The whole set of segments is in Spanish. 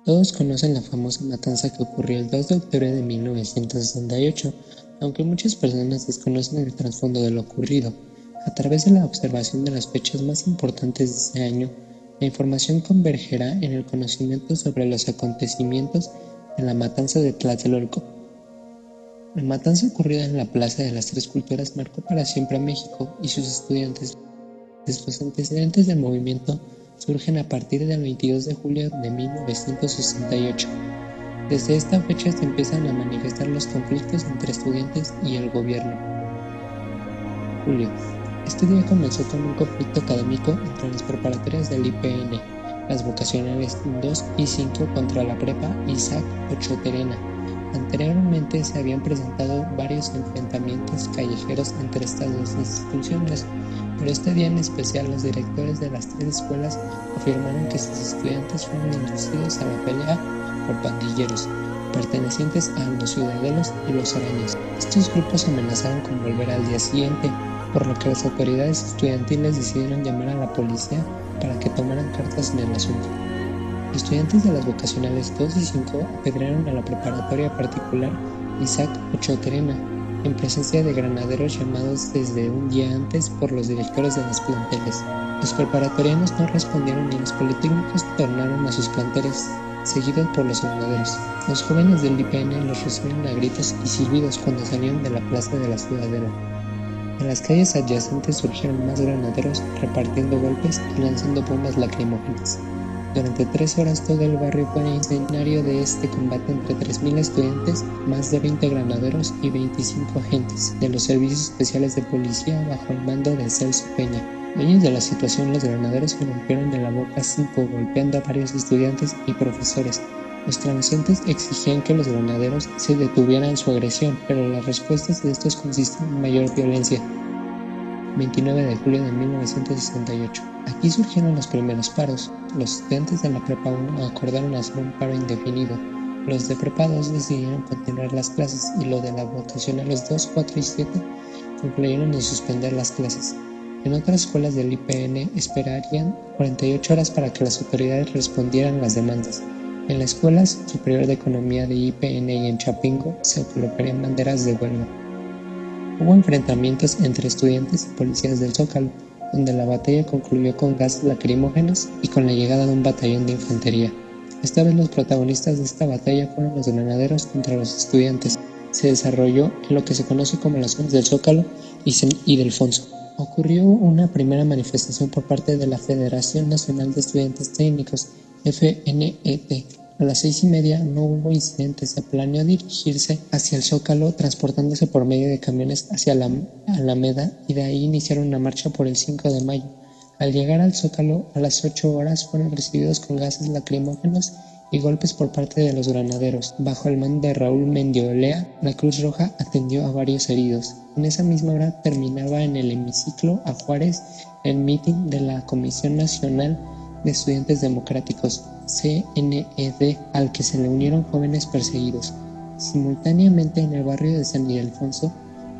Todos conocen la famosa matanza que ocurrió el 2 de octubre de 1968, aunque muchas personas desconocen el trasfondo de lo ocurrido. A través de la observación de las fechas más importantes de ese año, la información convergerá en el conocimiento sobre los acontecimientos de la matanza de Tlatelolco. La matanza ocurrida en la Plaza de las Tres Culturas marcó para siempre a México y sus estudiantes. Los antecedentes del movimiento surgen a partir del 22 de julio de 1968. Desde esta fecha se empiezan a manifestar los conflictos entre estudiantes y el gobierno. Julio. Este día comenzó con un conflicto académico entre las preparatorias del IPN, las vocacionales 2 y 5 contra la prepa Isaac Ochoa-Terena. Anteriormente se habían presentado varios enfrentamientos callejeros entre estas dos instituciones, pero este día en especial los directores de las tres escuelas afirmaron que sus estudiantes fueron inducidos a la pelea por pandilleros, pertenecientes a los Ciudadelos y los Arañas. Estos grupos amenazaron con volver al día siguiente, por lo que las autoridades estudiantiles decidieron llamar a la policía para que tomaran cartas en el asunto. Estudiantes de las vocacionales 2 y 5 apedrearon a la preparatoria particular Isaac Ochoa-Terena, en presencia de granaderos llamados desde un día antes por los directores de los planteles. Los preparatorianos no respondieron y los politécnicos tornaron a sus planteles, seguidos por los granaderos. Los jóvenes del IPN los recibieron a gritos y silbidos cuando salieron de la plaza de la Ciudadela. En las calles adyacentes surgieron más granaderos repartiendo golpes y lanzando bombas lacrimógenas. Durante 3 horas todo el barrio fue escenario de este combate entre 3.000 estudiantes, más de 20 granaderos y 25 agentes de los servicios especiales de policía bajo el mando de Celso Peña. Dueños de la situación, los granaderos irrumpieron de la boca 5 golpeando a varios estudiantes y profesores. Los transeúntes exigían que los granaderos se detuvieran su agresión, pero las respuestas de estos consisten en mayor violencia. 29 de julio de 1968. Aquí surgieron los primeros paros. Los estudiantes de la Prepa 1 acordaron hacer un paro indefinido. Los de Prepa 2 decidieron continuar las clases y los de la votación a los 2, 4 y 7 concluyeron en suspender las clases. En otras escuelas del IPN esperarían 48 horas para que las autoridades respondieran las demandas. En la Escuela Superior de Economía de IPN y en Chapingo se colocarían banderas de huelga. Hubo enfrentamientos entre estudiantes y policías del Zócalo, donde la batalla concluyó con gases lacrimógenos y con la llegada de un batallón de infantería. Esta vez los protagonistas de esta batalla fueron los granaderos contra los estudiantes. Se desarrolló en lo que se conoce como las zonas del Zócalo y del Fonso. Ocurrió una primera manifestación por parte de la Federación Nacional de Estudiantes Técnicos, FNET. A las 6:30 no hubo incidentes. Se planeó dirigirse hacia el Zócalo transportándose por medio de camiones hacia la Alameda y de ahí iniciar una marcha por el 5 de mayo. Al llegar al Zócalo a las 8 horas fueron recibidos con gases lacrimógenos y golpes por parte de los granaderos. Bajo el mando de Raúl Mendiolea, la Cruz Roja atendió a varios heridos. En esa misma hora terminaba en el hemiciclo a Juárez el mitin de la Comisión Nacional de Estudiantes Democráticos, CNED, al que se le unieron jóvenes perseguidos. Simultáneamente en el barrio de San Ildefonso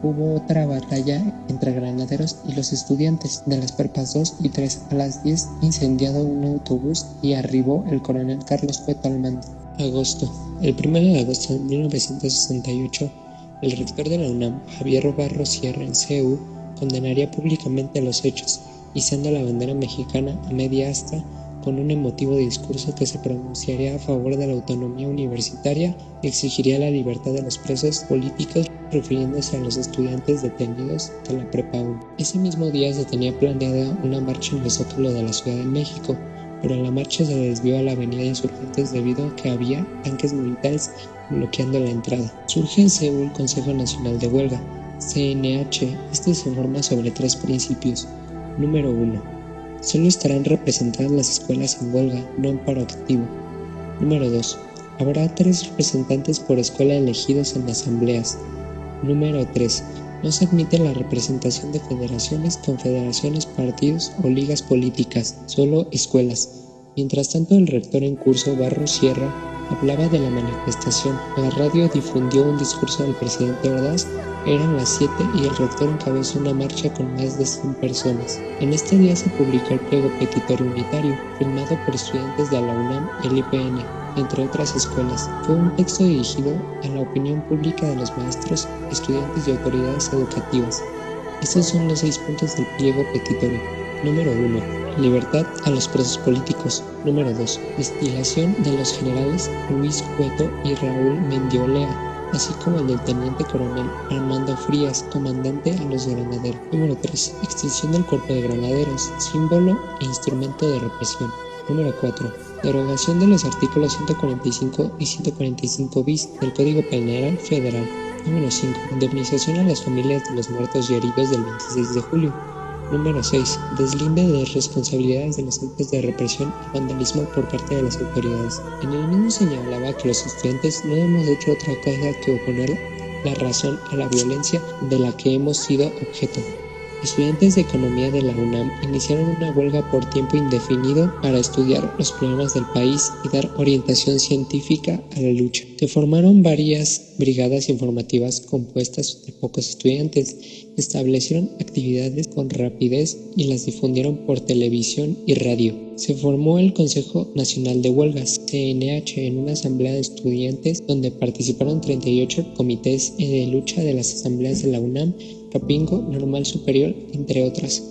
hubo otra batalla entre granaderos y los estudiantes de las prepas 2 y 3. A las 10 incendiado un autobús y arribó el coronel Carlos Cueto al mando. Agosto. El 1 de agosto de 1968, el rector de la UNAM, Javier Barros Sierra, en CEU, condenaría públicamente los hechos, izando la bandera mexicana a media asta con un emotivo discurso que se pronunciaría a favor de la autonomía universitaria y exigiría la libertad de los presos políticos, refiriéndose a los estudiantes detenidos de la Prepa 1. Ese mismo día se tenía planeada una marcha en el Zócalo de la Ciudad de México, pero la marcha se desvió a la avenida Insurgentes debido a que había tanques militares bloqueando la entrada. Surge en Seúl el Consejo Nacional de Huelga, CNH. Este se forma sobre 3 principios. Número 1. Solo estarán representadas las escuelas en huelga, no en paro activo. Número 2. Habrá 3 representantes por escuela elegidos en asambleas. Número 3. No se admite la representación de federaciones, confederaciones, partidos o ligas políticas, solo escuelas. Mientras tanto, el rector en curso, Barros Sierra, hablaba de la manifestación. La radio difundió un discurso del presidente Ordaz. Eran las 7 y el rector encabezó una marcha con más de 100 personas. En este día se publicó el pliego petitorio unitario, firmado por estudiantes de la UNAM y el IPN. entre otras escuelas. Fue un texto dirigido a la opinión pública de los maestros, estudiantes y autoridades educativas. Estos son los 6 puntos del pliego petitorio. Número 1. Libertad a los presos políticos. Número 2. Destilación de los generales Luis Cueto y Raúl Mendiolea, así como el del teniente coronel Armando Frías, comandante a los granaderos. Número 3. Extinción del cuerpo de granaderos, símbolo e instrumento de represión. Número 4. Derogación de los artículos 145 y 145 bis del Código Penal Federal. Número 5. Indemnización a las familias de los muertos y heridos del 26 de julio. Número 6. Deslinde de responsabilidades de los actos de represión y vandalismo por parte de las autoridades. En el mismo señalaba que los estudiantes no hemos hecho otra cosa que oponer la razón a la violencia de la que hemos sido objeto. Estudiantes de Economía de la UNAM iniciaron una huelga por tiempo indefinido para estudiar los problemas del país y dar orientación científica a la lucha. Se formaron varias brigadas informativas compuestas de pocos estudiantes, establecieron actividades con rapidez y las difundieron por televisión y radio. Se formó el Consejo Nacional de Huelgas, CNH, en una asamblea de estudiantes donde participaron 38 comités de lucha de las asambleas de la UNAM, Capingo, Normal Superior, entre otras.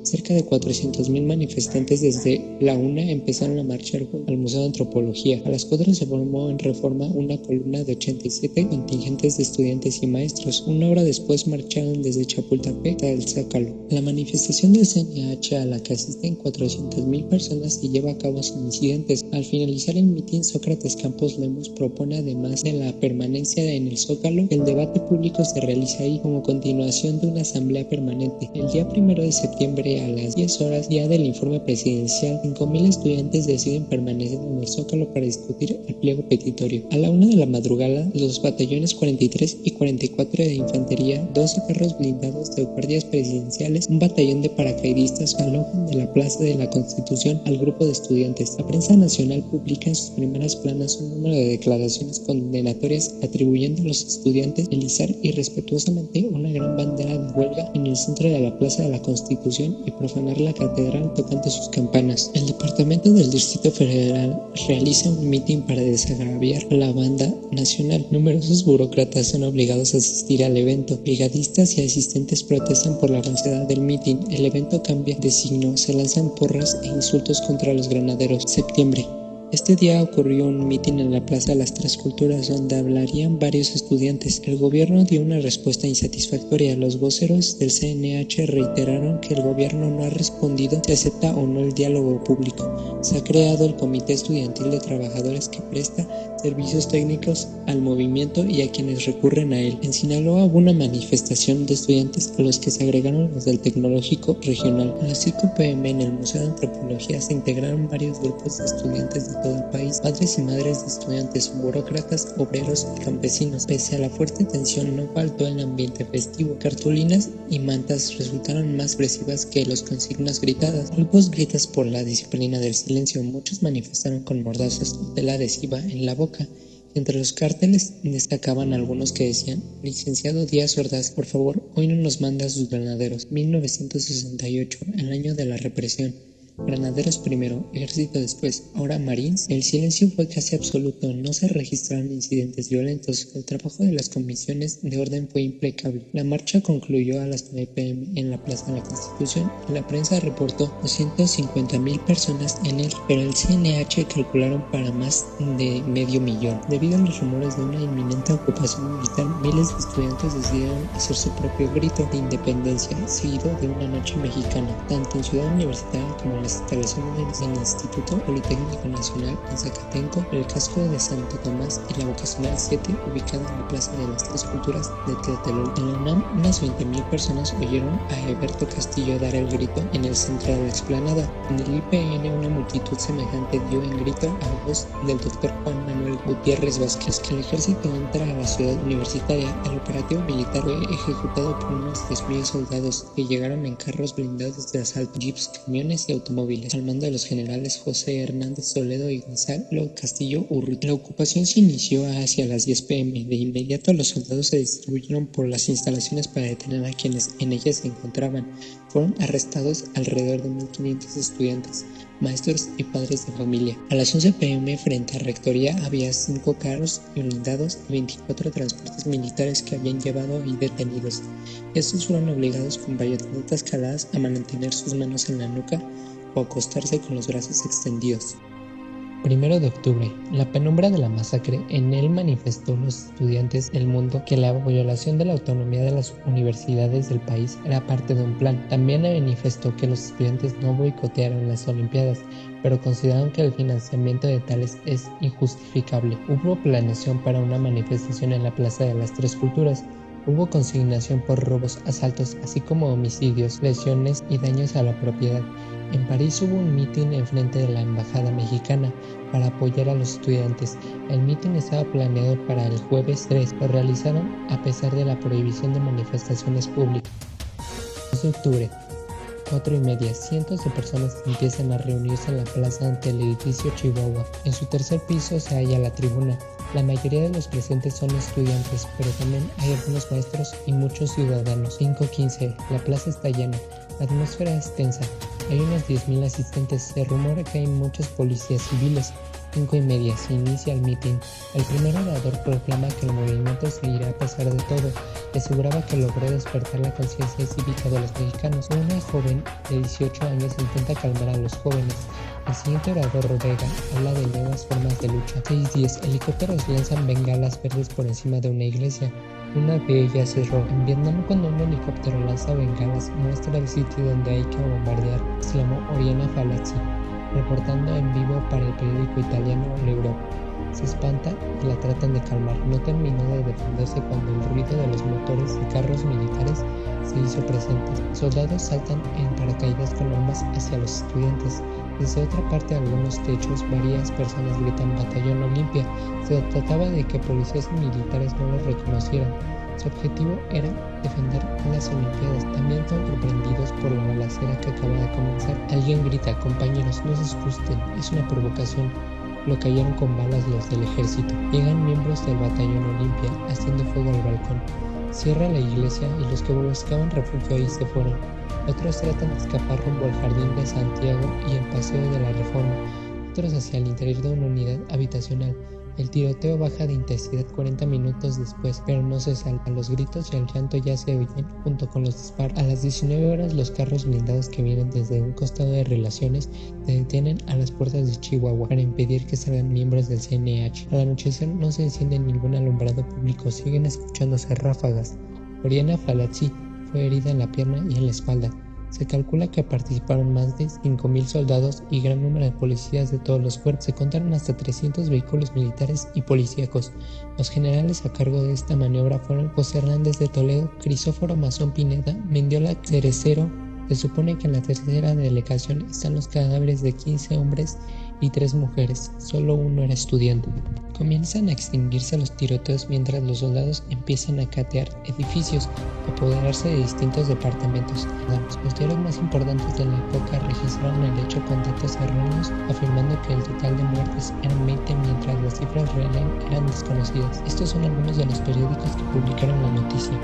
Cerca de 400,000 manifestantes desde la UNA empezaron a marchar al Museo de Antropología. A las 4 se formó en Reforma una columna de 87 contingentes de estudiantes y maestros. Una hora después marcharon desde Chapultepec hasta el Zócalo. La manifestación del CNH, a la que asisten 400,000 personas, se lleva a cabo sin incidentes. Al finalizar el mitin, Sócrates Campos Lemus propone, además de la permanencia en el Zócalo, que el debate público se realice ahí como continuación de una asamblea permanente. El día 1 de septiembre a las 10 horas, día del informe presidencial, 5,000 estudiantes deciden permanecer en el Zócalo para discutir el pliego petitorio. A la 1 de la madrugada, los batallones 43 y 44 de infantería, 12 carros blindados de guardias presidenciales, un batallón de paracaidistas alojan de la Plaza de la Constitución al grupo de estudiantes. La prensa nacional publica en sus primeras planas un número de declaraciones condenatorias atribuyendo a los estudiantes el izar irrespetuosamente una gran bandera de huelga en el centro de la Plaza de la Constitución y profanar la catedral tocando sus campanas. El Departamento del Distrito Federal realiza un mitin para desagraviar a la banda nacional. Numerosos burócratas son obligados a asistir al evento. Brigadistas y asistentes protestan por la falsedad del mitin. El evento cambia de signo, se lanzan porras e insultos contra los granaderos. Septiembre. Este día ocurrió un mitin en la Plaza de las Tres Culturas donde hablarían varios estudiantes. El gobierno dio una respuesta insatisfactoria. Los voceros del CNH reiteraron que el gobierno no ha respondido si acepta o no el diálogo público. Se ha creado el Comité Estudiantil de Trabajadores que presta servicios técnicos al movimiento y a quienes recurren a él. En Sinaloa hubo una manifestación de estudiantes a los que se agregaron los del Tecnológico Regional. A las 5 p.m. en el Museo de Antropología se integraron varios grupos de estudiantes de todo el país, padres y madres de estudiantes, burócratas, obreros y campesinos. Pese a la fuerte tensión, no faltó el ambiente festivo. Cartulinas y mantas resultaron más expresivas que las consignas gritadas. Grupos gritas por la disciplina del silencio. Muchos manifestaron con mordazas o tela adhesiva en la boca. Entre los carteles destacaban algunos que decían: Licenciado Díaz Ordaz, por favor, hoy no nos manda a sus granaderos. 1968, el año de la represión. Granaderos primero, ejército después, ahora marines. El silencio fue casi absoluto, no se registraron incidentes violentos. El trabajo de las comisiones de orden fue impecable. La marcha concluyó a las 9 p.m. en la Plaza de la Constitución. La prensa reportó 250,000 personas en él, pero el CNH calcularon para más de 500,000. Debido a los rumores de una inminente ocupación militar, miles de estudiantes decidieron hacer su propio grito de independencia, seguido de una noche mexicana, tanto en Ciudad Universitaria como en las instalaciones del Instituto Politécnico Nacional en Zacatenco, el casco de Santo Tomás y la Vocacional 7, ubicada en la Plaza de las Tres Culturas de Tlatelolco. En la UNAM, unas 20,000 personas oyeron a Heberto Castillo dar el grito en el centro de la explanada. En el IPN, una multitud semejante dio en grito a voz del doctor Juan Manuel Gutiérrez Vázquez que el ejército entra a la ciudad universitaria. El operativo militar fue ejecutado por unos 10,000 soldados que llegaron en carros blindados de asalto, jeeps, camiones y automóviles, al mando de los generales José Hernández Toledo y Gonzalo Castillo Urrutia. La ocupación se inició hacia las 10 p.m. De inmediato los soldados se distribuyeron por las instalaciones para detener a quienes en ellas se encontraban. Fueron arrestados alrededor de 1,500 estudiantes. maestros y padres de familia. A las 11 p.m. frente a Rectoría había 5 carros blindados y 24 transportes militares que habían llevado y detenidos. Estos fueron obligados con bayonetas caladas a mantener sus manos en la nuca o acostarse con los brazos extendidos. 1 de octubre. La penumbra de la masacre. En él manifestó los estudiantes del mundo que la violación de la autonomía de las universidades del país era parte de un plan. También manifestó que los estudiantes no boicotearon las Olimpiadas, pero consideraron que el financiamiento de tales es injustificable. Hubo planeación para una manifestación en la Plaza de las Tres Culturas. Hubo consignación por robos, asaltos, así como homicidios, lesiones y daños a la propiedad. En París hubo un mitin enfrente de la embajada mexicana para apoyar a los estudiantes. El mitin estaba planeado para el jueves 3. Lo realizaron a pesar de la prohibición de manifestaciones públicas. 2 de octubre, 4:30. Cientos de personas empiezan a reunirse en la plaza ante el edificio Chihuahua. En su tercer piso se halla la tribuna. La mayoría de los presentes son estudiantes, pero también hay algunos maestros y muchos ciudadanos. 5:15. La plaza está llena. La atmósfera es tensa. Hay unos 10.000 asistentes. Se rumora que hay muchos policías civiles. 5:30. Se inicia el mitin. El primer orador proclama que el movimiento seguirá a pesar de todo y aseguraba que logró despertar la conciencia cívica de los mexicanos. Una joven de 18 años intenta calmar a los jóvenes. El siguiente orador, Rodega, habla de nuevas formas de lucha. 6:10. Helicópteros lanzan bengalas verdes por encima de una iglesia. Una de ellas es roja. En Vietnam, cuando un helicóptero lanza bengalas, muestra el sitio donde hay que bombardear, exclamó Oriana Fallaci, reportando en vivo para el periódico italiano L'Europe. Se espanta y la tratan de calmar. No terminó de defenderse cuando el ruido de los motores y carros militares se hizo presente. Soldados saltan en paracaídas con armas hacia los estudiantes. Desde otra parte de algunos techos, varias personas gritan Batallón Olimpia. Se trataba de que policías y militares no los reconocieran. Su objetivo era defender las Olimpiadas. También fueron sorprendidos por la balacera que acaba de comenzar. Alguien grita, compañeros, no se asusten, es una provocación. Lo cayeron con balas los del ejército. Llegan miembros del Batallón Olimpia haciendo fuego al balcón. Cierra la iglesia y los que buscaban refugio ahí se fueron. Otros tratan de escapar rumbo al Jardín de Santiago y el Paseo de la Reforma. Otros hacia el interior de una unidad habitacional. El tiroteo baja de intensidad 40 minutos después, pero no se salva. Los gritos y el llanto ya se oyen junto con los disparos. A las 19 horas, los carros blindados que vienen desde un costado de Relaciones se detienen a las puertas de Chihuahua para impedir que salgan miembros del CNH. Al anochecer no se enciende ningún alumbrado público, siguen escuchándose ráfagas. Oriana Fallaci fue herida en la pierna y en la espalda. Se calcula que participaron más de 5.000 soldados y gran número de policías de todos los cuerpos. Se contaron hasta 300 vehículos militares y policíacos. Los generales a cargo de esta maniobra fueron José Hernández de Toledo, Crisóforo Mazón Pineda, Mendiola Cerecero. Se supone que en la tercera delegación están los cadáveres de 15 hombres y 3 mujeres. Solo uno era estudiante. Comienzan a extinguirse los tiroteos mientras los soldados empiezan a catear edificios, apoderarse de distintos departamentos. Los diarios más importantes de la época registraron el hecho con datos erróneos, afirmando que el total de muertes eran 20 mientras las cifras reales eran desconocidas. Estos son algunos de los periódicos que publicaron la noticia.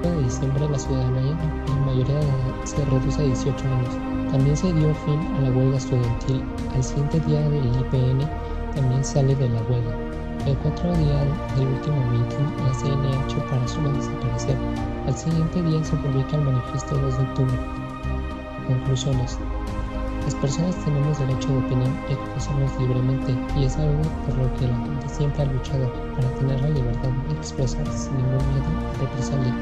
De diciembre, la ciudadanía en mayoría de edad se reduce a 18 años. También se dio fin a la huelga estudiantil. Al siguiente día del IPN también sale de la huelga. El 4 día del último meeting, la CNH para solo desaparecer. Al siguiente día se publica el manifiesto 2 de octubre. Conclusiones. Las personas tenemos derecho de opinión y expresarnos libremente, y es algo por lo que la gente siempre ha luchado, para tener la libertad de expresarse sin ningún miedo a represalia.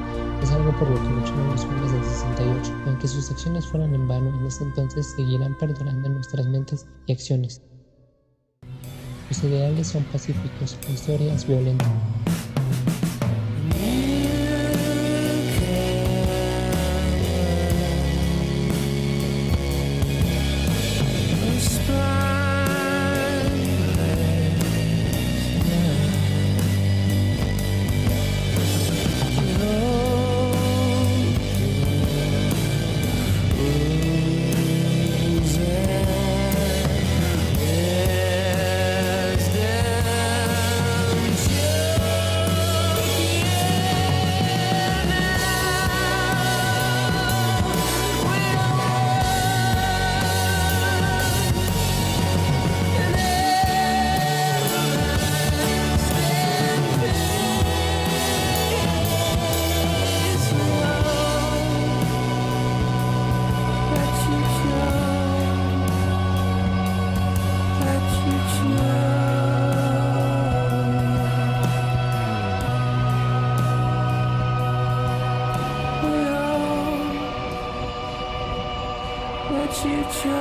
Es algo por lo que lucharon los hombres del 68. Aunque sus acciones fueron en vano, en ese entonces seguirán perdurando en nuestras mentes y acciones. Los ideales son pacíficos, la historia es violenta. Let you go,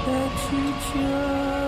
let you go.